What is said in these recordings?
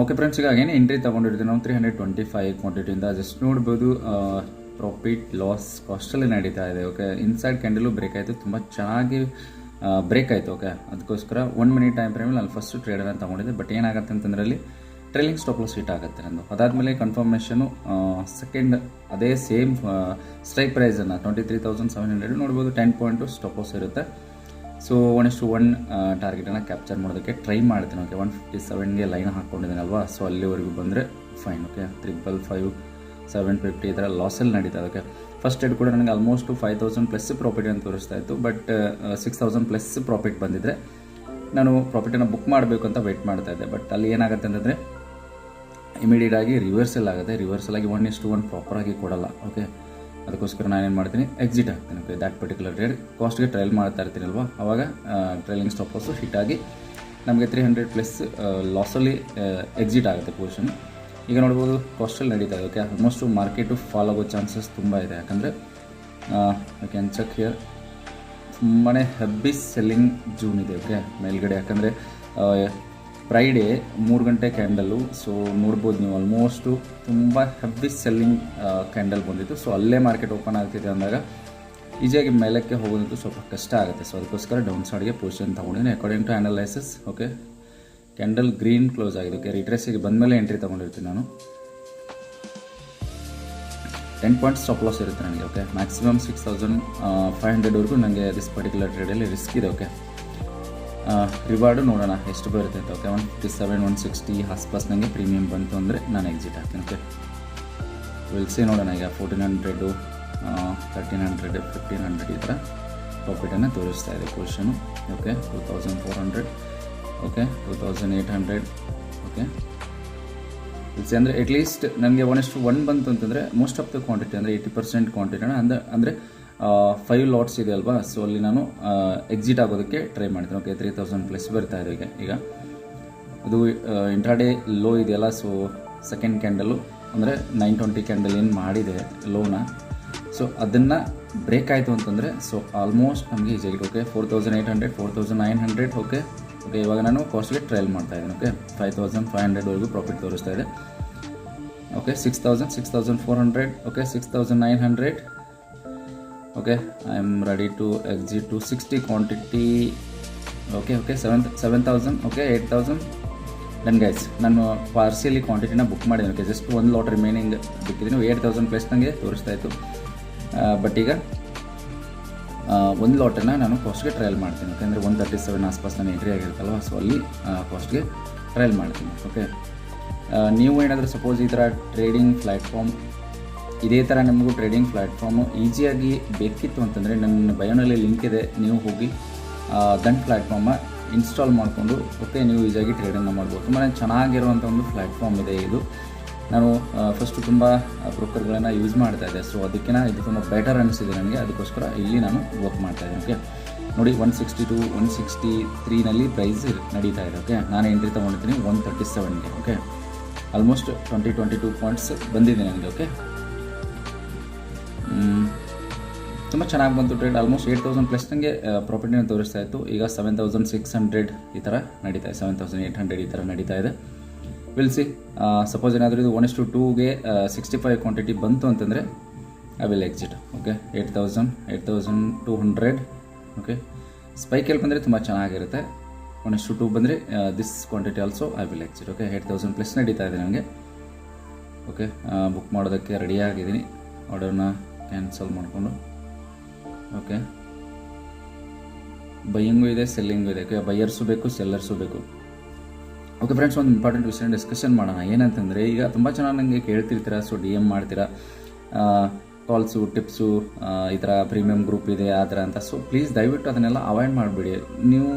Okay friends, ಈಗ ಏನು entry ತೊಗೊಂಡಿರ್ತೀವಿ ನಾವು 325 ಕ್ವಾಂಟಿಟಿಯಿಂದ ಜಸ್ಟ್ ನೋಡ್ಬೋದು. ಪ್ರಾಫಿಟ್ ಲಾಸ್ ಕಾಸ್ಟಲ್ಲಿ ನಡೀತಾ ಇದೆ. ಓಕೆ, ಇನ್ಸೈಡ್ ಕ್ಯಾಂಡಲು ಬ್ರೇಕ್ ಆಯಿತು, ತುಂಬ ಚೆನ್ನಾಗಿ ಬ್ರೇಕ್ ಆಯಿತು. ಓಕೆ, ಅದಕ್ಕೋಸ್ಕರ 1 ಮಿನಿಟ್ ಟೈಮ್ ಫ್ರೇಮಲ್ಲಿ ನಾನು ಫಸ್ಟ್ ಟ್ರೇಡನ್ನು ತೊಗೊಂಡಿದ್ದೆ. ಬಟ್ ಏನಾಗುತ್ತೆ ಅಂತಂದರೆ ಅಲ್ಲಿ ಟ್ರೈಲಿಂಗ್ ಸ್ಟಾಪ್ ಲಾಸ್ ಹಿಟ್ ಆಗುತ್ತೆ ನಂದು. ಅದಾದಮೇಲೆ ಕನ್ಫರ್ಮೇಷನು ಸೆಕೆಂಡ್ ಅದೇ ಸೇಮ್ ಸ್ಟ್ರೈಕ್ ಪ್ರೈಸನ್ನು 23,700 ನೋಡ್ಬೋದು. 10 ಪಾಯಿಂಟು ಸ್ಟಾಪ್ ಲಾಸ್ ಇರುತ್ತೆ. ಸೊ 1:1 ಟಾರ್ಗೆಟನ್ನು ಕ್ಯಾಪ್ಚರ್ ಮಾಡೋದಕ್ಕೆ ಟ್ರೈ ಮಾಡ್ತೀನಿ. ಓಕೆ, 157ಗೆ ಲೈನ್ ಹಾಕ್ಕೊಂಡಿದ್ದೀನಲ್ವಾ, ಸೊ ಅಲ್ಲಿವರೆಗೂ ಬಂದರೆ ಫೈನ್. ಓಕೆ, 555, 750 ಈ ಥರ ಲಾಸಲ್ಲಿ ನಡೀತಾ ಇದೆ. ಓಕೆ, ಫಸ್ಟ್ ಟ್ರೇಡ್ ಕೂಡ ನನಗೆ ಆಲ್ಮೋಸ್ಟ್ 5,000 ಪ್ಲಸ್ ಪ್ರಾಫಿಟ್ ಅಂತ ತೋರಿಸ್ತಾ ಇತ್ತು. ಬಟ್ 6,000 ಪ್ಲಸ್ ಪ್ರಾಫಿಟ್ ಬಂದಿದ್ದರೆ ನಾನು ಪ್ರಾಫಿಟನ್ನು ಬುಕ್ ಮಾಡಬೇಕು ಅಂತ ವೆಯ್ಟ್ ಮಾಡ್ತಾ ಇದ್ದೆ. ಬಟ್ ಅಲ್ಲಿ ಏನಾಗುತ್ತೆ ಅಂತಂದರೆ ಇಮಿಡಿಯೇಟಾಗಿ ರಿವರ್ಸಲ್ ಆಗುತ್ತೆ. ರಿವರ್ಸಲ್ ಆಗಿ 1:1 ಪ್ರಾಪರಾಗಿ ಕೊಡಲ್ಲ. ಓಕೆ, ಅದಕ್ಕೋಸ್ಕರ ನಾನೇನು ಮಾಡ್ತೀನಿ, ಎಕ್ಸಿಟ್ ಆಗ್ತೀನಿ. ಓಕೆ, ದ್ಯಾಟ್ ಪರ್ಟಿಕ್ಯುಲರ್ ಟ್ರೇಡ್ ಕಾಸ್ಟ್ಗೆ ಟ್ರೈಲ್ ಮಾಡ್ತಾ ಇರ್ತೀನಲ್ವ, ಆವಾಗ ಟ್ರೈಲಿಂಗ್ ಸ್ಟಾಪ್ ಲಾಸು ಹಿಟ್ ಆಗಿ ನಮಗೆ 300 ಪ್ಲಸ್ ಲಾಸಲ್ಲಿ ಎಕ್ಸಿಟ್ ಆಗುತ್ತೆ ಪೊಸಿಷನ್. ಈಗ ನೋಡ್ಬೋದು ಕಾಸ್ಟಲ್ಲಿ ನಡೀತಾ ಇದೆ. ಓಕೆ, ಆಲ್ಮೋಸ್ಟ್ ಮಾರ್ಕೆಟು ಫಾಲ್ ಆಗೋ ಚಾನ್ಸಸ್ ತುಂಬ ಇದೆ. ಯಾಕಂದರೆ ಐ ಕ್ಯಾನ್ ಚೆಕ್ ಹಿಯರ್, ತುಂಬಾ ಹೆವಿ ಸೆಲ್ಲಿಂಗ್ ಜೂನ್ ಇದೆ. ಓಕೆ, ಮೇಲ್ಗಡೆ ಯಾಕಂದರೆ ಫ್ರೈಡೇ 3 ಗಂಟೆ ಕ್ಯಾಂಡಲ್ಲು. ಸೊ ನೋಡ್ಬೋದು ನೀವು, ಆಲ್ಮೋಸ್ಟು ತುಂಬ ಹೆವಿ ಸೆಲ್ಲಿಂಗ್ ಕ್ಯಾಂಡಲ್ ಬಂದಿತ್ತು. ಸೊ ಅಲ್ಲೇ ಮಾರ್ಕೆಟ್ ಓಪನ್ ಆಗ್ತಿದೆ ಅಂದಾಗ ಈಸಿಯಾಗಿ ಮೇಲಕ್ಕೆ ಹೋಗೋದಂತೂ ಸ್ವಲ್ಪ ಕಷ್ಟ ಆಗುತ್ತೆ. ಸೊ ಅದಕ್ಕೋಸ್ಕರ ಡೌನ್ ಸೈಡ್ಗೆ ಪೊಸಿಷನ್ ತೊಗೊಂಡಿದ್ದೀನಿ according to analysis. Okay, candle green close ಆಗಿದೆ. ಓಕೆ, ರಿಟ್ರೇಸಿಗೆ ಬಂದಮೇಲೆ ಎಂಟ್ರಿ ತೊಗೊಂಡಿರ್ತೀನಿ ನಾನು. 10 ಪಾಯಿಂಟ್ಸ್ ಸ್ಟಾಪ್ ಲಾಸ್ ಇರುತ್ತೆ ನನಗೆ. ಓಕೆ, ಮ್ಯಾಕ್ಸಿಮಮ್ 6,500ವರೆಗೂ ನನಗೆ ದಿಸ್ ಪರ್ಟಿಕ್ಯುಲರ್ ಟ್ರೇಡಲ್ಲಿ ರಿಸ್ಕ್ ಇದೆ. ಓಕೆ, ರಿವಾರ್ಡು ನೋಡೋಣ ಎಷ್ಟು ಬರುತ್ತೆ ಅಂತ. ಓಕೆ, 157, 160 ಆಸ್ಪಾಸ್ ನನಗೆ ಪ್ರೀಮಿಯಮ್ ಬಂತು ಅಂದರೆ ನಾನು ಎಕ್ಸಿಟ್ ಆಗ್ತೀನಿ. ಓಕೆ, ವಿಲ್ಸಿ ನೋಡೋಣ. ಈಗ 1,400, 1,300, 1,500 ಈ ಥರ ಪ್ರಾಫಿಟನ್ನು ತೋರಿಸ್ತಾ ಇದೆ position. Okay, 2,400, okay, 2,800. Okay, will see ಅಂದರೆ ಅಟ್ಲೀಸ್ಟ್ ನನಗೆ 1:1 ಬಂತು ಅಂತಂದರೆ ಮೋಸ್ಟ್ ಆಫ್ ದ ಕ್ವಾಂಟಿಟಿ ಅಂದರೆ 80% ಕ್ವಾಂಟಿಟಿನ ಅಂದರೆ 5 ಲಾಟ್ಸ್ ಇದೆ ಅಲ್ವಾ. ಸೊ ಅಲ್ಲಿ ನಾನು ಎಕ್ಸಿಟ್ ಆಗೋದಕ್ಕೆ ಟ್ರೈ ಮಾಡ್ತೀನಿ. ಓಕೆ, 3,000 ಪ್ಲಸ್ ಬರ್ತಾ ಇದೆ. ಈಗ ಅದು ಇಂಟ್ರಾಡೇ ಲೋ ಇದೆಯಲ್ಲ, ಸೊ ಸೆಕೆಂಡ್ ಕ್ಯಾಂಡಲು ಅಂದರೆ 920 ಕ್ಯಾಂಡಲ್ ಏನು ಮಾಡಿದೆ ಲೋನ, ಸೊ ಅದನ್ನು ಬ್ರೇಕ್ ಆಯಿತು ಅಂತಂದರೆ ಸೊ ಆಲ್ಮೋಸ್ಟ್ ನಮಗೆ ಈಸಿಯಾಗಿ. ಓಕೆ, 4,800, 4,900. ಓಕೆ, ಇವಾಗ ನಾನು ಕಾಸ್ಟ್ಗೆ ಟ್ರೈಲ್ ಮಾಡ್ತಾ ಇದ್ದೀನಿ. ಓಕೆ, 5,500ವರೆಗೂ ಪ್ರಾಫಿಟ್ ತೋರಿಸ್ತಾ ಇದೆ. Okay, 6,000, 6,400. Okay, 6,900. Okay, I am ready to exit to 60 quantity. Okay, 7,000. Okay, 8,000. Done guys, ನಾನು ಪಾರ್ಸಿಯಲಿ ಕ್ವಾಂಟಿಟಿನ ಬುಕ್ ಮಾಡಿದ್ದೀನಿ. ಓಕೆ, ಜಸ್ಟ್ 1 ಲಾಟ್ ರಿಮೈನಿಂಗ್ ಬಿಟ್ಟಿದ್ದೀನಿ. 8,000 ಪ್ಲಸ್ ನನಗೆ ತೋರಿಸ್ತಾ ಇತ್ತು. ಬಟ್ ಈಗ 1 ಲಾಟನ್ನು ನಾನು ಕಾಸ್ಟ್ಗೆ ಟ್ರಯಲ್ ಮಾಡ್ತೀನಿ. ಯಾಕೆಂದರೆ 137 ಆಸ್ಪಾಸ್ ನಾನು ಎಂಟ್ರಿ ಆಗಿರುತ್ತಲ್ವ, ಸೊ ಅಲ್ಲಿ ಕಾಸ್ಟ್ಗೆ ಟ್ರಯಲ್ ಮಾಡ್ತೀನಿ. ಓಕೆ, ನೀವು ಏನಾದರೂ ಸಪೋಸ್ ಈ ಥರ ಟ್ರೇಡಿಂಗ್ ಪ್ಲ್ಯಾಟ್ಫಾರ್ಮ್ ಇದೇ ಥರ ನಿಮಗೂ ಟ್ರೇಡಿಂಗ್ ಪ್ಲ್ಯಾಟ್ಫಾರ್ಮು ಈಸಿಯಾಗಿ ಬೇಕಿತ್ತು ಅಂತಂದರೆ ನನ್ನ ಬಯೋನಲ್ಲಿ ಲಿಂಕ್ ಇದೆ, ನೀವು ಹೋಗಿ ದನ್ ಪ್ಲ್ಯಾಟ್ಫಾರ್ಮ ಇನ್ಸ್ಟಾಲ್ ಮಾಡಿಕೊಂಡು ಓಕೆ ನೀವು ಈಸಿಯಾಗಿ ಟ್ರೇಡನ್ನು ಮಾಡ್ಬೋದು. ತುಂಬಾ ಚೆನ್ನಾಗಿರುವಂಥ ಒಂದು ಪ್ಲ್ಯಾಟ್ಫಾರ್ಮ್ ಇದೆ ಇದು. ನಾನು ಫಸ್ಟು ತುಂಬ ಬ್ರೋಕರ್ಗಳನ್ನು ಯೂಸ್ ಮಾಡ್ತಾಯಿದ್ದೆ, ಸೊ ಅದಕ್ಕಿಂತ ಇದು ತುಂಬ ಬೆಟರ್ ಅನಿಸಿದೆ ನನಗೆ. ಅದಕ್ಕೋಸ್ಕರ ಇಲ್ಲಿ ನಾನು ವರ್ಕ್ ಮಾಡ್ತಾಯಿದ್ದೀನಿ. ಓಕೆ, ನೋಡಿ 162, 163ನಲ್ಲಿ ಪ್ರೈಸ್ ನಡೀತಾ ಇದೆ. ಓಕೆ, ನಾನು ಎಂಟ್ರಿ ತೊಗೊಂಡಿದ್ದೀನಿ 137ಗೆ. ಓಕೆ, ಆಲ್ಮೋಸ್ಟ್ 22 ಪಾಯಿಂಟ್ಸ್ ಬಂದಿದೆ ನನಗೆ. ಓಕೆ, ತುಂಬ ಚೆನ್ನಾಗಿ ಬಂತು ಟ್ರೇಡ್. ಆಲ್ಮೋಸ್ಟ್ 8,000 ಪ್ಲಸ್ ನನಗೆ ಪ್ರಾಫಿಟ್ನ ತೋರಿಸ್ತಾ ಇತ್ತು. ಈಗ 7,600 ಈ ಥರ ನಡೀತಾ ಇದೆ, 7,800 ಈ ಥರ ನಡೀತಾ ಇದೆ. ವಿಲ್ಸಿ ಸಪೋಸ್ ಏನಾದರೂ ಇದು 1:2ಗೆ 65 ಕ್ವಾಂಟಿಟಿ ಬಂತು ಅಂತಂದರೆ I will exit. Okay, 8,000, 8,200. Okay, ಸ್ಪೈಕಲ್ಲಿ ಬಂದರೆ ತುಂಬ ಚೆನ್ನಾಗಿರುತ್ತೆ. 1:2 ಬಂದರೆ this quantity also I will exit. Okay, 8,000 plus ನಡೀತಾ ಇದೆ ನನಗೆ. ಓಕೆ, ಬುಕ್ ಮಾಡೋದಕ್ಕೆ ರೆಡಿಯಾಗಿದ್ದೀನಿ. ಆರ್ಡರ್ನ ಕ್ಯಾನ್ಸಲ್ ಮಾಡಿಕೊಂಡು. ಓಕೆ, ಬೈಯಿಂಗು ಇದೆ, ಸೆಲ್ಲಿಂಗು ಇದೆ. ಓಕೆ, ಬೈಯರ್ಸು ಬೇಕು, ಸೆಲ್ಲರ್ಸು ಬೇಕು. ಓಕೆ ಫ್ರೆಂಡ್ಸ್, ಒಂದು ಇಂಪಾರ್ಟೆಂಟ್ ವಿಷಯ ಡಿಸ್ಕಷನ್ ಮಾಡೋಣ. ಏನಂತಂದರೆ ಈಗ ತುಂಬ ಚೆನ್ನಾಗಿ ನನಗೆ ಕೇಳ್ತಿರ್ತೀರ, ಸೊ DM ಮಾಡ್ತೀರಾ, ಕಾಲ್ಸು, ಟಿಪ್ಸು, ಈ ಥರ ಪ್ರೀಮಿಯಮ್ ಗ್ರೂಪ್ ಇದೆ ಆ ಥರ ಅಂತ. ಸೊ ಪ್ಲೀಸ್ ದಯವಿಟ್ಟು ಅದನ್ನೆಲ್ಲ ಅವಾಯ್ಡ್ ಮಾಡಿಬಿಡಿ. ನೀವು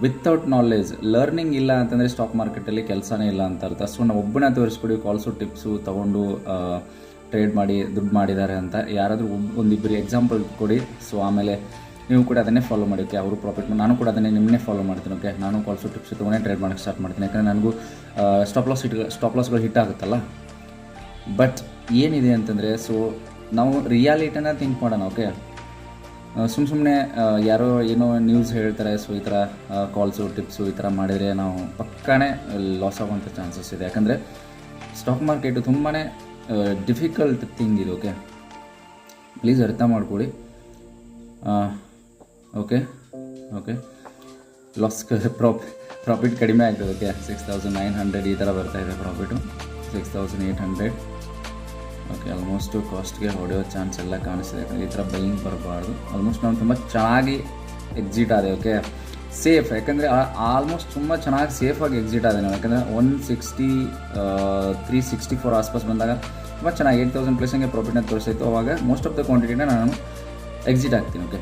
ವಿತೌಟ್ ನಾಲೆಜ್ ಲರ್ನಿಂಗ್ ಇಲ್ಲ ಅಂತಂದರೆ ಸ್ಟಾಕ್ ಮಾರ್ಕೆಟಲ್ಲಿ ಕೆಲಸನೇ ಇಲ್ಲ ಅಂತ ಅರ್ಥ. ಸೊ ನಾವು ಒಬ್ಬನೇ ತೋರಿಸ್ಕೊಡಿ ಕಾಲ್ಸು ಟಿಪ್ಸು ತೊಗೊಂಡು ಟ್ರೇಡ್ ಮಾಡಿ ದುಡ್ಡು ಮಾಡಿದ್ದಾರೆ ಅಂತ ಯಾರಾದರೂ ಒಂದಿಬ್ಬರು ಎಕ್ಸಾಂಪಲ್ ಕೊಡಿ. ಸೊ ಆಮೇಲೆ ನೀವು ಕೂಡ ಅದನ್ನೇ ಫಾಲೋ ಮಾಡಿ. ಓಕೆ, ಅವರು ಪ್ರಾಫಿಟ್ ನಾನು ಕೂಡ ಅದನ್ನೇ ನಿಮ್ಮನ್ನೇ ಫಾಲೋ ಮಾಡ್ತೀನಿ. ಓಕೆ, ನಾನು ಕಾಲ್ಸು ಟಿಪ್ಸ್ ತೊಗೊಂಡೇ ಟ್ರೇಡ್ ಮಾಡೋಕ್ಕೆ ಸ್ಟಾರ್ಟ್ ಮಾಡ್ತೀನಿ. ಯಾಕಂದರೆ ನನಗೂ ಸ್ಟಾಪ್ ಲಾಸ್ಗಳು ಹಿಟ್ ಆಗುತ್ತಲ್ಲ. ಬಟ್ ಏನಿದೆ ಅಂತಂದರೆ ಸೊ ನಾವು ರಿಯಾಲಿಟಿನ ಥಿಂಕ್ ಮಾಡೋಣ. ಓಕೆ, ಸುಮ್ಮನೆ ಯಾರೋ ಏನೋ ನ್ಯೂಸ್ ಹೇಳ್ತಾರೆ, ಸೊ ಈ ಥರ ಕಾಲ್ಸು ಟಿಪ್ಸು ಈ ಥರ ಮಾಡಿದರೆ ನಾವು ಪಕ್ಕನೇ ಲಾಸ್ ಆಗುವಂಥ ಚಾನ್ಸಸ್ ಇದೆ. ಯಾಕಂದರೆ ಸ್ಟಾಕ್ ಮಾರ್ಕೆಟು ತುಂಬಾ ಡಿಫಿಕಲ್ಟ್ ಥಿಂಗ್ ಇದು. ಓಕೆ, ಪ್ಲೀಸ್ ಅರ್ಥ ಮಾಡ್ಕೊಳ್ಳಿ. ಓಕೆ ಓಕೆ ಲಾಸ್ ಪ್ರಾಫಿಟ್ ಕಡಿಮೆ ಆಗ್ತದೆ. ಓಕೆ, 6900 ಈ ಥರ ಬರ್ತಾಯಿದೆ ಪ್ರಾಫಿಟು, 6800. ಓಕೆ, ಆಲ್ಮೋಸ್ಟು ಕಾಸ್ಟ್ಗೆ ಹೊಡೆಯೋ ಚಾನ್ಸ್ ಎಲ್ಲ ಕಾಣಿಸ್ತಿದೆ. ಯಾಕಂದರೆ ಈ ಥರ ಬೈಯಿಂಗ್ ಬರಬಾರ್ದು. ಆಲ್ಮೋಸ್ಟ್ ನಾನು ತುಂಬ ಚೆನ್ನಾಗಿ ಎಕ್ಸಿಟ್ ಆದೆ. ಓಕೆ, ಸೇಫ್, ಯಾಕಂದರೆ ಆಲ್ಮೋಸ್ಟ್ ತುಂಬ ಚೆನ್ನಾಗಿ ಸೇಫಾಗಿ ಎಕ್ಸಿಟ್ ಆದೆ ನಾವು. ಯಾಕಂದರೆ 364 ಆಸ್ಪಾಸ್ ಬಂದಾಗ ತುಂಬ ಚೆನ್ನಾಗಿ 8000 ಪ್ಲಸ್ ಹಂಗೆ ಪ್ರಾಫಿಟ್ನ ತೋರಿಸಿತ್ತು. ಅವಾಗ ಮೋಸ್ಟ್ ಆಫ್ ದ ಕ್ವಾಂಟಿಟಿನ ನಾನು ಎಕ್ಸಿಟ್ ಆಗ್ತೀನಿ. ಓಕೆ,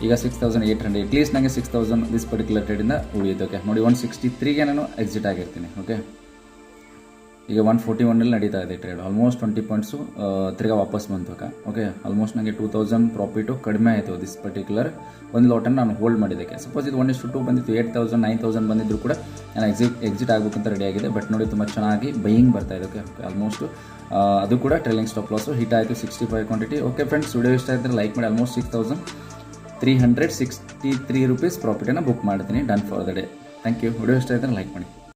ಈಗ 6800 ಅಟ್ಲೀಸ್ಟ್ ನನಗೆ 6000 ದಿಸ್ ಪರ್ಟಿಕ್ಯುಲರ್ ಟ್ರೇಡಿಂದ ಉಳಿಯುತ್ತೆ. ಓಕೆ ನೋಡಿ, 163ಗೆ ನಾನು ಎಕ್ಸಿಟ್ ಆಗಿರ್ತೀನಿ. ಓಕೆ, ಈಗ 141 ನಡೀತಾ ಇದೆ ಟ್ರೇಡ್. ಆಲ್ಮೋಸ್ಟ್ 20 ಪಾಯಿಂಟ್ಸು ತಿರ್ಗಾ ವಾಪಸ್ ಬಂತು. ಓಕೆ, ಆಲ್ಮೋಸ್ಟ್ ನನಗೆ 2000 ಪ್ರಾಫಿಟು ಕಡಿಮೆ ಆಯಿತು ದಿಸ್ ಪರ್ಟಿಕ್ಯುಲರ್ ಒಂದು ಲಾಟನ್ನು ನಾನು ಹೋಲ್ಡ್ ಮಾಡಿದ್ದಕ್ಕೆ. ಸಪೋಸ್ ಇದು 1:2 ಬಂದಿತ್ತು, 8000 9000 ಬಂದಿದ್ರು ಕೂಡ ನಾನು ಎಕ್ಸಿಟ್ ಆಗಬೇಕಂತ ರೆಡಿ ಆಗಿದೆ. ಬಟ್ ನೋಡಿ ತುಂಬ ಚೆನ್ನಾಗಿ ಬೈಯಿಂಗ್ ಬರ್ತಾ ಇದೆ. ಓಕೆ, ಆಲ್ಮೋಸ್ಟ್ ಅದು ಕೂಡ ಟ್ರೇಲಿಂಗ್ ಸ್ಟಾಪ್ ಲಾಸು ಹಿಟ್ ಆಯಿತು 65 ಕ್ವಾಂಟಿಟಿ. ಓಕೆ ಫ್ರೆಂಡ್ಸ್, ವಿಡಿಯೋ ಇಷ್ಟ ಆಗಿದ್ದರೆ ಲೈಕ್ ಮಾಡಿ. ಆಲ್ಮೋಸ್ಟ್ 6363 ರೂಪೀಸ್ ಪ್ರಾಫಿಟನ್ನು ಬುಕ್ ಮಾಡ್ತೀನಿ. Done for the day. Thank you. Video ಇಷ್ಟ ಆಗಿದ್ದರೆ ಲೈಕ್ ಮಾಡಿ.